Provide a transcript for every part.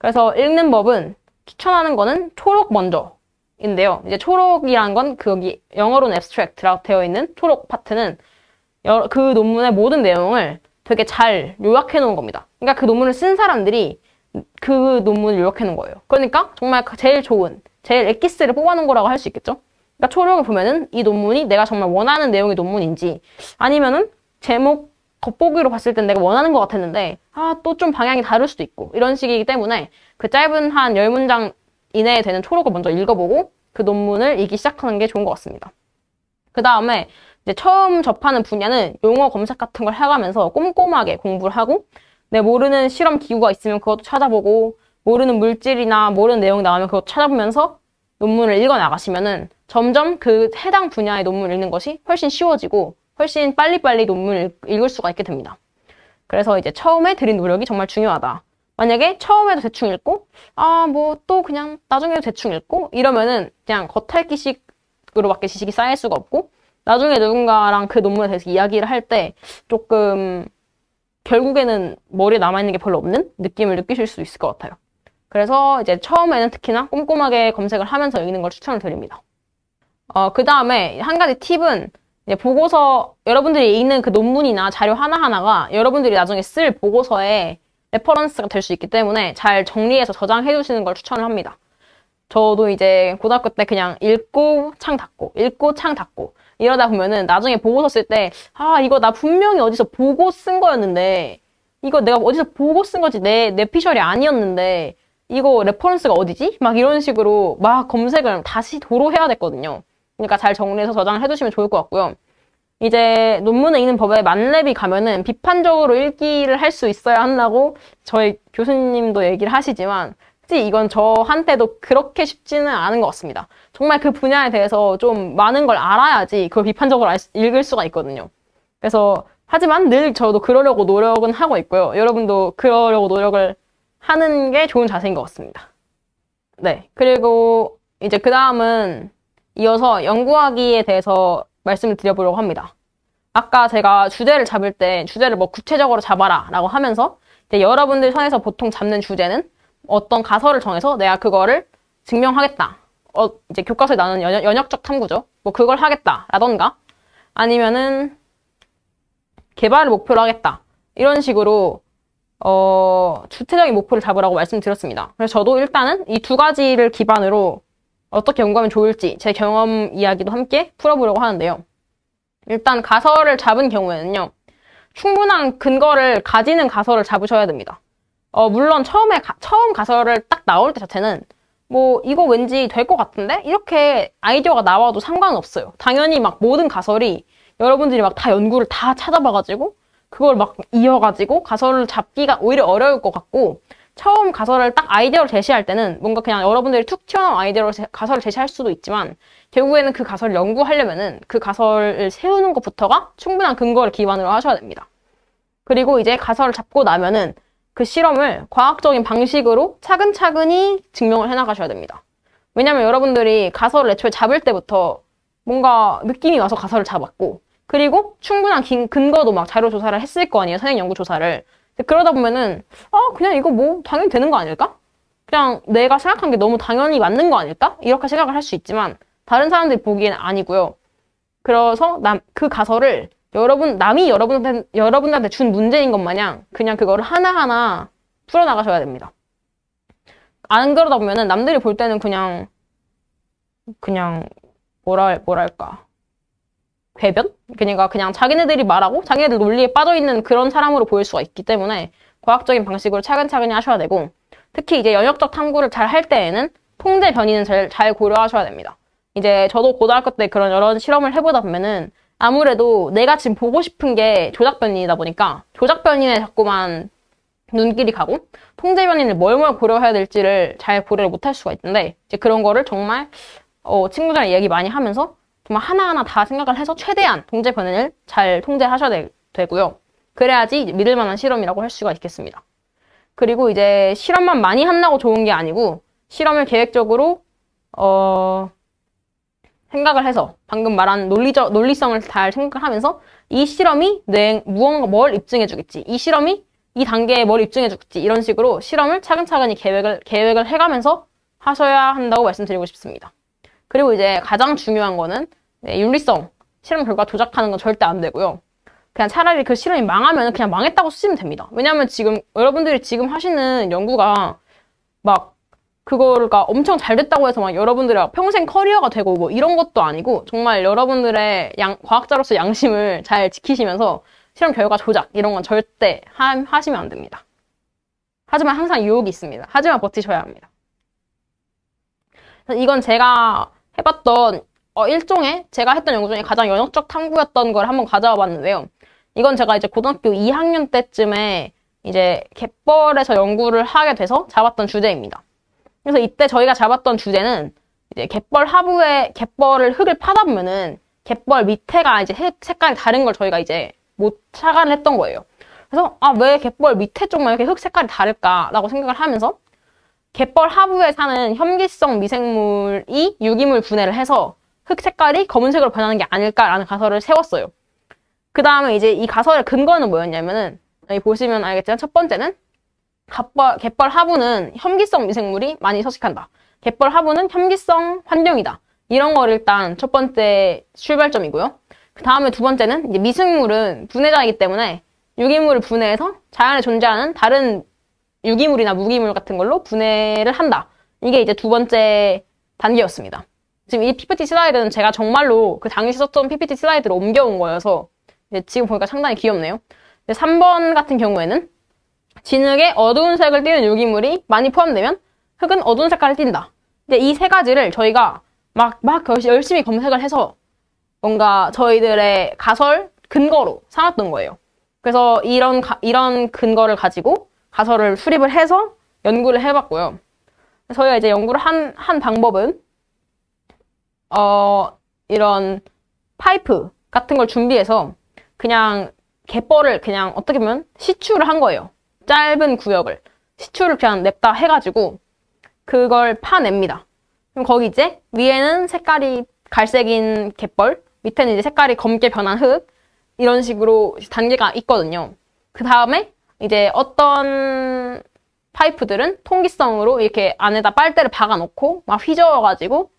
그래서 읽는 법은 추천하는 거는 초록 먼저인데요. 이제 초록이란 건 거기 영어로는 abstract라고 되어 있는 초록 파트는 그 논문의 모든 내용을 되게 잘 요약해 놓은 겁니다. 그러니까 그 논문을 쓴 사람들이 그 논문을 요약해 놓은 거예요. 그러니까 정말 제일 좋은, 제일 엑기스를 뽑아놓은 거라고 할 수 있겠죠? 그러니까 초록을 보면은 이 논문이 내가 정말 원하는 내용의 논문인지 아니면은 제목 겉보기로 봤을 땐 내가 원하는 것 같았는데 또 좀 방향이 다를 수도 있고 이런 식이기 때문에 그 짧은 한 10문장 이내에 되는 초록을 먼저 읽어보고 그 논문을 읽기 시작하는 게 좋은 것 같습니다. 그 다음에 이제 처음 접하는 분야는 용어 검색 같은 걸 해가면서 꼼꼼하게 공부를 하고 내 모르는 실험 기구가 있으면 그것도 찾아보고 모르는 물질이나 모르는 내용 나오면 그것도 찾아보면서 논문을 읽어 나가시면은 점점 그 해당 분야의 논문을 읽는 것이 훨씬 쉬워지고 훨씬 빨리빨리 논문을 읽을 수가 있게 됩니다. 그래서 이제 처음에 들인 노력이 정말 중요하다. 만약에 처음에도 대충 읽고 뭐 또 그냥 나중에도 대충 읽고 이러면은 그냥 겉핥기식으로밖에 지식이 쌓일 수가 없고 나중에 누군가랑 그 논문에 대해서 이야기를 할 때 조금 결국에는 머리에 남아있는 게 별로 없는 느낌을 느끼실 수 있을 것 같아요. 그래서 이제 처음에는 특히나 꼼꼼하게 검색을 하면서 읽는 걸 추천을 드립니다. 그 다음에 한 가지 팁은 이제 보고서, 여러분들이 읽는 그 논문이나 자료 하나하나가 여러분들이 나중에 쓸 보고서에 레퍼런스가 될 수 있기 때문에 잘 정리해서 저장해 두시는 걸 추천을 합니다. 저도 이제 고등학교 때 그냥 읽고 창 닫고 읽고 창 닫고 이러다 보면은 나중에 보고서 쓸 때 이거 나 분명히 어디서 보고 쓴 거였는데 이거 내가 어디서 보고 쓴 거지 내 피셜이 아니었는데 이거 레퍼런스가 어디지? 막 이런 식으로 막 검색을 다시 도로 해야 됐거든요. 그러니까 잘 정리해서 저장을 해두시면 좋을 것 같고요. 이제 논문을 읽는 법에 만렙이 가면은 비판적으로 읽기를 할 수 있어야 한다고 저희 교수님도 얘기를 하시지만 솔직히 이건 저한테도 그렇게 쉽지는 않은 것 같습니다. 정말 그 분야에 대해서 좀 많은 걸 알아야지 그걸 비판적으로 읽을 수가 있거든요. 그래서 하지만 늘 저도 그러려고 노력은 하고 있고요. 여러분도 그러려고 노력을 하는 게 좋은 자세인 것 같습니다. 네, 그리고 이제 그 다음은 이어서 연구하기에 대해서 말씀을 드려보려고 합니다. 아까 제가 주제를 잡을 때 주제를 뭐 구체적으로 잡아라 라고 하면서 이제 여러분들 선에서 보통 잡는 주제는 어떤 가설을 정해서 내가 그거를 증명하겠다. 이제 교과서에 나오는 연역적 탐구죠. 뭐 그걸 하겠다 라던가 아니면은 개발을 목표로 하겠다. 이런 식으로 주체적인 목표를 잡으라고 말씀드렸습니다. 그래서 저도 일단은 이 두 가지를 기반으로 어떻게 연구하면 좋을지 제 경험 이야기도 함께 풀어보려고 하는데요. 일단 가설을 잡은 경우에는요. 충분한 근거를 가지는 가설을 잡으셔야 됩니다. 물론 처음 가설을 딱 나올 때 자체는 뭐 이거 왠지 될 것 같은데? 이렇게 아이디어가 나와도 상관은 없어요. 당연히 막 모든 가설이 여러분들이 막 다 연구를 다 찾아봐가지고 그걸 막 이어가지고 가설을 잡기가 오히려 어려울 것 같고 처음 가설을 딱 아이디어를 제시할 때는 뭔가 그냥 여러분들이 툭 튀어나온 아이디어로 가설을 제시할 수도 있지만 결국에는 그 가설을 연구하려면은 그 가설을 세우는 것부터가 충분한 근거를 기반으로 하셔야 됩니다. 그리고 이제 가설을 잡고 나면은 그 실험을 과학적인 방식으로 차근차근히 증명을 해나가셔야 됩니다. 왜냐면 여러분들이 가설을 애초에 잡을 때부터 뭔가 느낌이 와서 가설을 잡았고 그리고 충분한 근거도 막 자료 조사를 했을 거 아니에요. 선행 연구 조사를. 그러다 보면은 그냥 이거 뭐 당연히 되는 거 아닐까? 그냥 내가 생각한 게 너무 당연히 맞는 거 아닐까? 이렇게 생각을 할 수 있지만 다른 사람들이 보기에는 아니고요. 그래서 그 가설을 남이 여러분한테 준 문제인 것 마냥 그냥 그거를 하나하나 풀어나가셔야 됩니다. 안 그러다 보면은 남들이 볼 때는 그냥 뭐랄까 궤변? 그러니까 그냥 자기네들이 말하고 자기네들 논리에 빠져있는 그런 사람으로 보일 수가 있기 때문에 과학적인 방식으로 차근차근히 하셔야 되고 특히 이제 연역적 탐구를 잘 할 때에는 통제 변이는 잘 고려하셔야 됩니다. 이제 저도 고등학교 때 그런 여러 실험을 해보다 보면은 아무래도 내가 지금 보고 싶은 게 조작 변이다 보니까 조작 변이에 자꾸만 눈길이 가고 통제 변이를 뭘 고려해야 될지를 잘 고려를 못할 수가 있는데 이제 그런 거를 정말 친구들이랑 얘기 많이 하면서 정말 하나하나 다 생각을 해서 최대한 통제 변이를 잘 통제하셔야 되고요. 그래야지 믿을 만한 실험이라고 할 수가 있겠습니다. 그리고 이제 실험만 많이 한다고 좋은 게 아니고 실험을 계획적으로 생각을 해서 방금 말한 논리성을 잘 생각을 하면서 이 실험이 무언가 뭘 입증해 주겠지. 이 실험이 이 단계에 뭘 입증해줄지 이런 식으로 실험을 차근차근히 계획을 해가면서 하셔야 한다고 말씀드리고 싶습니다. 그리고 이제 가장 중요한 거는 윤리성, 실험 결과 조작하는 건 절대 안 되고요. 그냥 차라리 그 실험이 망하면 그냥 망했다고 쓰시면 됩니다. 왜냐면 지금 여러분들이 지금 하시는 연구가 막 그거가 엄청 잘 됐다고 해서 막 여러분들의 평생 커리어가 되고 뭐 이런 것도 아니고 정말 여러분들의 과학자로서 양심을 잘 지키시면서 실험 결과 조작 이런 건 절대 하시면 안 됩니다. 하지만 항상 유혹이 있습니다. 하지만 버티셔야 합니다. 이건 제가 해봤던 일종의 제가 했던 연구 중에 가장 연역적 탐구였던 걸 한번 가져와 봤는데요. 이건 제가 이제 고등학교 2학년 때쯤에 이제 갯벌에서 연구를 하게 돼서 잡았던 주제입니다. 그래서 이때 저희가 잡았던 주제는 이제 갯벌 하부에 흙을 파다 보면은 갯벌 밑에가 이제 색깔이 다른 걸 저희가 이제 못 착안을 했던 거예요. 그래서 왜 갯벌 밑에 쪽만 이렇게 흙 색깔이 다를까라고 생각을 하면서 갯벌 하부에 사는 혐기성 미생물이 유기물 분해를 해서 흙 색깔이 검은색으로 변하는 게 아닐까라는 가설을 세웠어요. 그 다음에 이제 이 가설의 근거는 뭐였냐면은 여기 보시면 알겠지만 첫 번째는 갯벌 하부는 혐기성 미생물이 많이 서식한다. 갯벌 하부는 혐기성 환경이다. 이런 걸 일단 첫 번째 출발점이고요. 그 다음에 두 번째는 이제 미생물은 분해자이기 때문에 유기물을 분해해서 자연에 존재하는 다른 유기물이나 무기물 같은 걸로 분해를 한다. 이게 이제 두 번째 단계였습니다. 지금 이 PPT 슬라이드는 제가 정말로 그 당시 썼던 PPT 슬라이드로 옮겨온 거여서 지금 보니까 상당히 귀엽네요. 3번 같은 경우에는 진흙에 어두운 색을 띠는 유기물이 많이 포함되면 흙은 어두운 색깔을 띈다. 이제 이 세 가지를 저희가 막 열심히 검색을 해서 뭔가 저희들의 가설 근거로 삼았던 거예요. 그래서 이런 근거를 가지고 가설을 수립을 해서 연구를 해봤고요. 저희가 이제 연구를 한 방법은 이런 파이프 같은 걸 준비해서 그냥 갯벌을 그냥 어떻게 보면 시추를 한 거예요. 짧은 구역을 시추를 그냥 냅다 해가지고 그걸 파냅니다. 그럼 거기 이제 위에는 색깔이 갈색인 갯벌, 밑에는 이제 색깔이 검게 변한 흙 이런 식으로 단계가 있거든요. 그 다음에 이제 어떤 파이프들은 통기성으로 이렇게 안에다 빨대를 박아놓고 막 휘저어가지고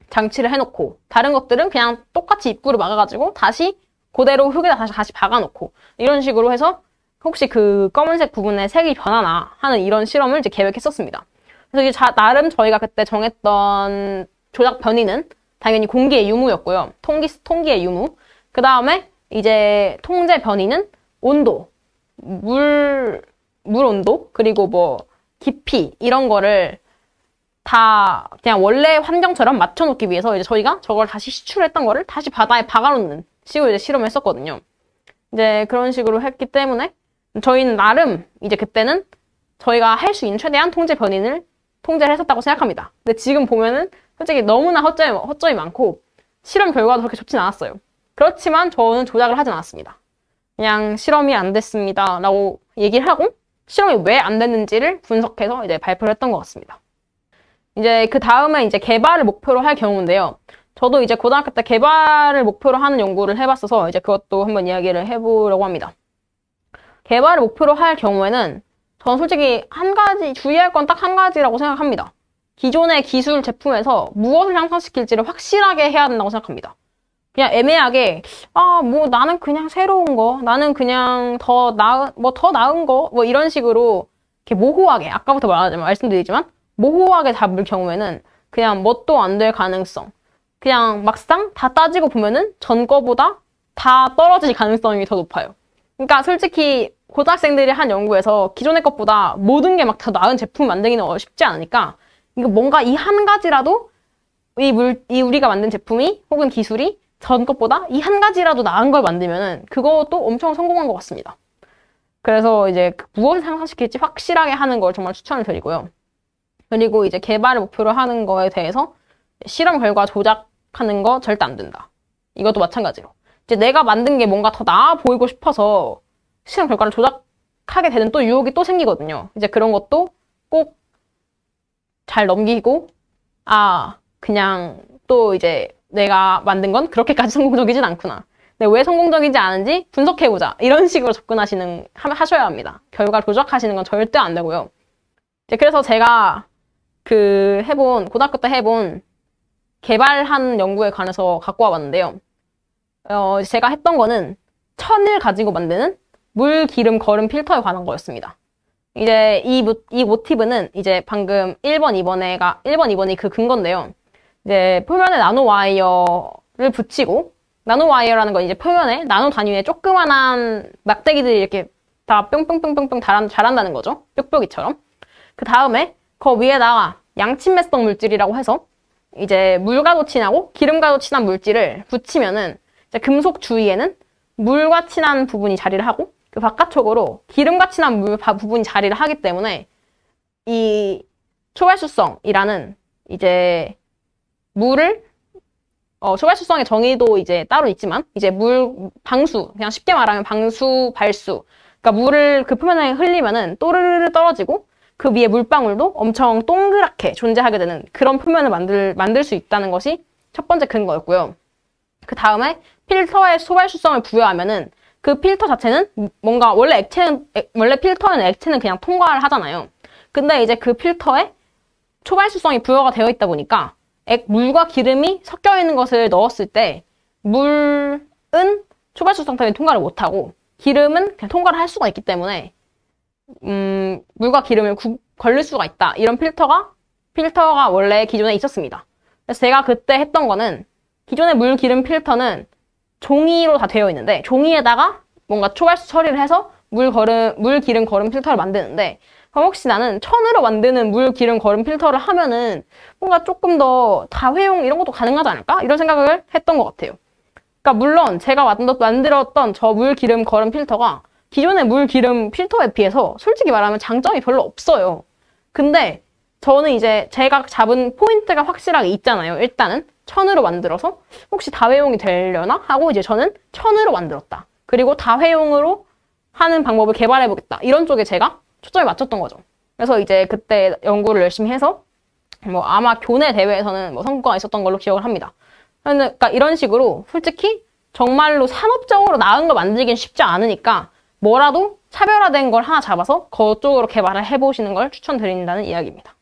장치를 해놓고 다른 것들은 그냥 똑같이 입구를 막아가지고 다시 그대로 흙에다 다시 박아놓고 이런 식으로 해서 혹시 그 검은색 부분에 색이 변하나 하는 이런 실험을 이제 계획했었습니다. 그래서 이제 나름 저희가 그때 정했던 조작 변이는 당연히 공기의 유무였고요. 통기의 유무. 그 다음에 이제 통제 변이는 온도, 물 온도, 그리고 뭐 깊이 이런 거를 다 그냥 원래 환경처럼 맞춰놓기 위해서 이제 저희가 저걸 다시 시추했던 거를 다시 바다에 박아놓는 식으로 이제 실험을 했었거든요. 이제 그런 식으로 했기 때문에 저희는 나름 이제 그때는 저희가 할 수 있는 최대한 통제 변이를 통제를 했었다고 생각합니다. 근데 지금 보면은 솔직히 너무나 허점이 많고 실험 결과도 그렇게 좋진 않았어요. 그렇지만 저는 조작을 하진 않았습니다. 그냥 실험이 안 됐습니다 라고 얘기를 하고 실험이 왜 안 됐는지를 분석해서 이제 발표를 했던 것 같습니다. 이제 그 다음에 이제 개발을 목표로 할 경우인데요. 저도 이제 고등학교 때 개발을 목표로 하는 연구를 해봤어서 이제 그것도 한번 이야기를 해보려고 합니다. 개발을 목표로 할 경우에는 저는 솔직히 주의할 건 딱 한 가지라고 생각합니다. 기존의 기술 제품에서 무엇을 향상시킬지를 확실하게 해야 된다고 생각합니다. 그냥 애매하게, 뭐 나는 그냥 새로운 거, 나는 그냥 더 나은 거, 뭐 이런 식으로 이렇게 모호하게, 아까부터 말씀드리지만, 모호하게 잡을 경우에는 그냥 뭣도 안 될 가능성. 그냥 막상 다 따지고 보면은 전 거보다 다 떨어질 가능성이 더 높아요. 그러니까 솔직히 고등학생들이 한 연구에서 기존의 것보다 모든 게 막 더 나은 제품 만들기는 쉽지 않으니까 이거 뭔가 이 한 가지라도 우리가 만든 제품이 혹은 기술이 전 것보다 이 한 가지라도 나은 걸 만들면은 그것도 엄청 성공한 것 같습니다. 그래서 이제 무엇을 향상시킬지 확실하게 하는 걸 정말 추천을 드리고요. 그리고 이제 개발을 목표로 하는 거에 대해서 실험 결과 조작하는 거 절대 안 된다. 이것도 마찬가지로. 이제 내가 만든 게 뭔가 더 나아 보이고 싶어서 실험 결과를 조작하게 되는 또 유혹이 또 생기거든요. 이제 그런 것도 꼭 잘 넘기고, 그냥 또 이제 내가 만든 건 그렇게까지 성공적이진 않구나. 네, 왜 성공적이지 않은지 분석해보자. 이런 식으로 하셔야 합니다. 결과를 조작하시는 건 절대 안 되고요. 이제 그래서 제가 고등학교 때 해본 개발한 연구에 관해서 갖고 와봤는데요. 제가 했던 거는 천을 가지고 만드는 물, 기름, 거름 필터에 관한 거였습니다. 이제 이 모티브는 이제 방금 1번, 2번이 그 근건데요. 이제 표면에 나노와이어를 붙이고, 나노와이어라는 건 이제 표면에 나노 단위의 조그만한 막대기들이 이렇게 다 뿅뿅뿅뿅뿅 자란다는 거죠. 뾱뾱이처럼. 그 다음에 그 위에다가 양친매성 물질이라고 해서 이제 물과도 친하고 기름과도 친한 물질을 붙이면은 이제 금속 주위에는 물과 친한 부분이 자리를 하고 그 바깥쪽으로 기름과 친한 부분이 자리를 하기 때문에 이 초발수성이라는 이제 물을 초발수성의 정의도 이제 따로 있지만 이제 방수, 그냥 쉽게 말하면 방수, 발수. 그러니까 물을 그 표면에 흘리면은 또르르 떨어지고 그 위에 물방울도 엄청 동그랗게 존재하게 되는 그런 표면을 만들 수 있다는 것이 첫 번째 근거였고요. 그 다음에 필터에 소발수성을 부여하면은 그 필터 자체는 뭔가 원래 필터는 액체는 그냥 통과를 하잖아요. 근데 이제 그 필터에 초발수성이 부여가 되어 있다 보니까 물과 기름이 섞여 있는 것을 넣었을 때 물은 초발수성 때문에 통과를 못하고 기름은 그냥 통과를 할 수가 있기 때문에 물과 기름을 걸릴 수가 있다. 이런 필터가 원래 기존에 있었습니다. 그래서 제가 그때 했던 거는 기존의 물, 기름 필터는 종이로 다 되어 있는데 종이에다가 뭔가 초발수 처리를 해서 물, 기름, 거름 필터를 만드는데 그럼 혹시 나는 천으로 만드는 물, 기름, 거름 필터를 하면은 뭔가 조금 더 다회용 이런 것도 가능하지 않을까? 이런 생각을 했던 것 같아요. 그러니까 물론 제가 만들었던 저 물, 기름, 거름 필터가 기존의 물, 기름 필터에 비해서 솔직히 말하면 장점이 별로 없어요. 근데 저는 이제 제가 잡은 포인트가 확실하게 있잖아요. 일단은 천으로 만들어서 혹시 다회용이 되려나? 하고 이제 저는 천으로 만들었다. 그리고 다회용으로 하는 방법을 개발해보겠다. 이런 쪽에 제가 초점을 맞췄던 거죠. 그래서 이제 그때 연구를 열심히 해서 아마 교내 대회에서는 성과가 있었던 걸로 기억을 합니다. 그러니까 이런 식으로 솔직히 정말로 산업적으로 나은 걸 만들긴 쉽지 않으니까 뭐라도 차별화된 걸 하나 잡아서 그쪽으로 개발을 해보시는 걸 추천드린다는 이야기입니다.